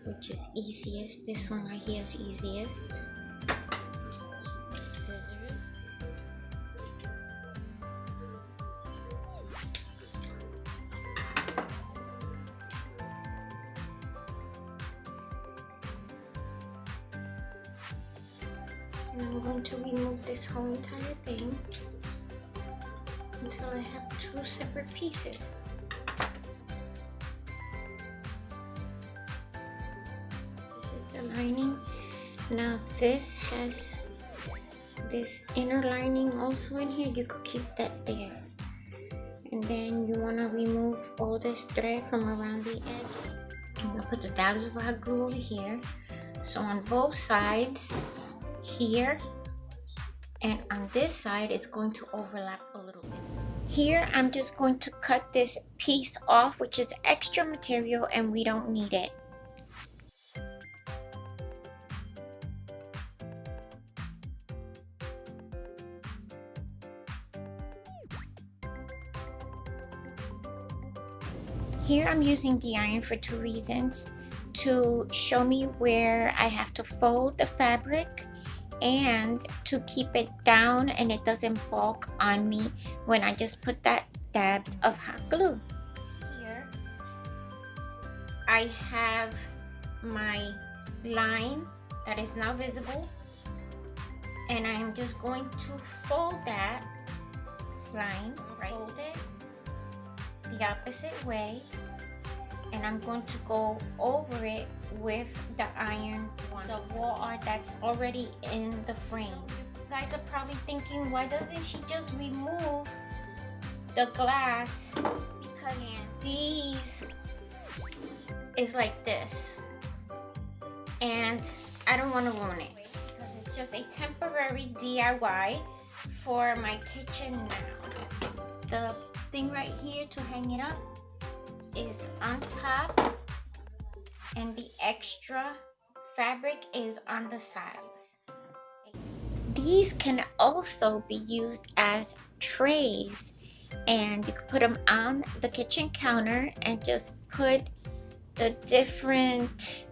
which is easiest. This one right here is easiest. Scissors. And I'm going to remove this whole entire thing until I have two separate pieces. This is the lining. Now this has this inner lining also in here. You could keep that there. And then you want to remove all this thread from around the edge. I'm going to put the dabs of hot glue over here. So on both sides, here and on this side, it's going to overlap a little bit. Here I'm just going to cut this piece off, which is extra material and we don't need it. Here I'm using the iron for two reasons: to show me where I have to fold the fabric and to keep it down and it doesn't bulk on me when I just put that dabs of hot glue. Here I have my line that is now visible, and I am just going to fold that line, fold it the opposite way, and I'm going to go over it with the iron one, the wall art that's already in the frame. You guys are probably thinking, why doesn't she just remove the glass? Because these is like this, and I don't want to ruin it because it's just a temporary DIY for my kitchen now. The thing right here to hang it up is on top, and the extra fabric is on the sides. These can also be used as trays, and you can put them on the kitchen counter and just put the different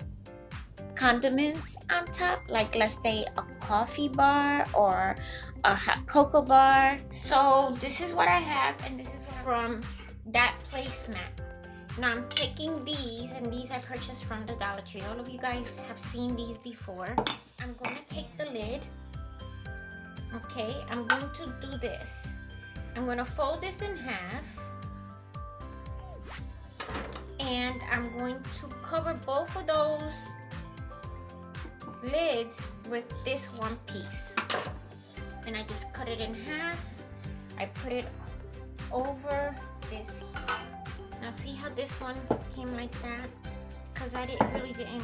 condiments on top, like let's say a coffee bar or a hot cocoa bar. So this is what I have, and this is from that placemat. Now I'm taking these, and these I purchased from the DollarTree. All of you guys have seen these before. I'm going to take the lid. Okay, I'm going to do this. I'm going to fold this in half, and I'm going to cover both of those lids with this one piece. And I just cut it in half. I put it over this. Now see how this one came like that? Because I really didn't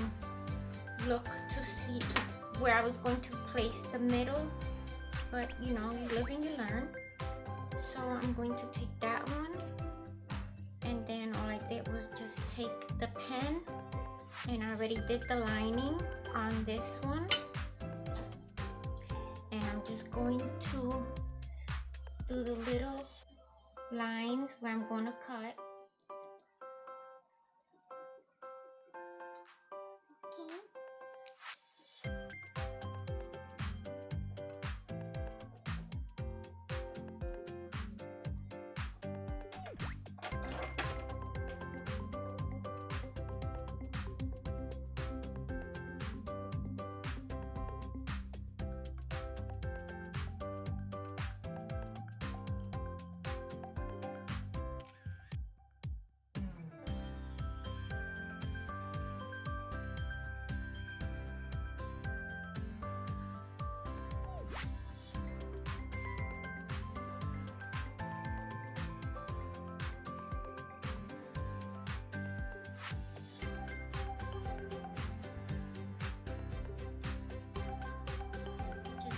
look to see where I was going to place the middle. But you know, you live and you learn. So I'm going to take that one, and then all I did was just take the pen, and I already did the lining on this one, and I'm just going to do the little lines where I'm going to cut.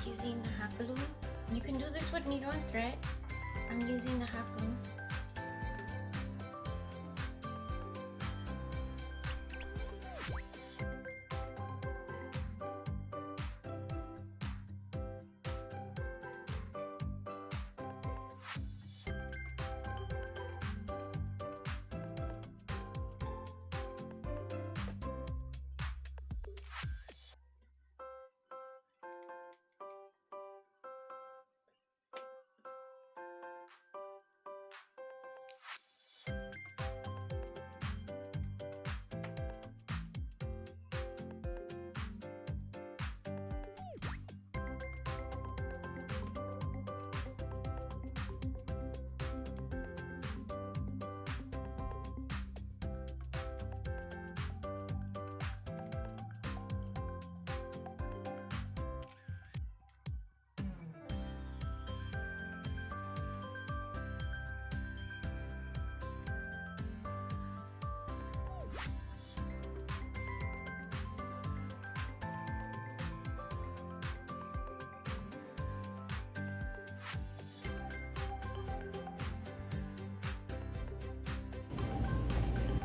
Using the hot glue. You can do this with needle and thread. I'm using the hot glue.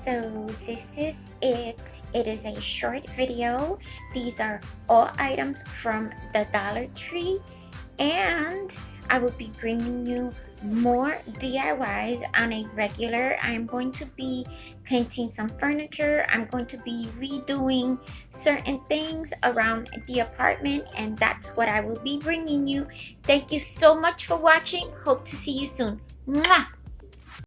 So this is it. It is a short video. These are all items from the Dollar Tree, and I will be bringing you more DIYs on a regular. I'm going to be painting some furniture. I'm going to be redoing certain things around the apartment, and that's what I will be bringing you. Thank you so much for watching. Hope to see you soon. Mwah!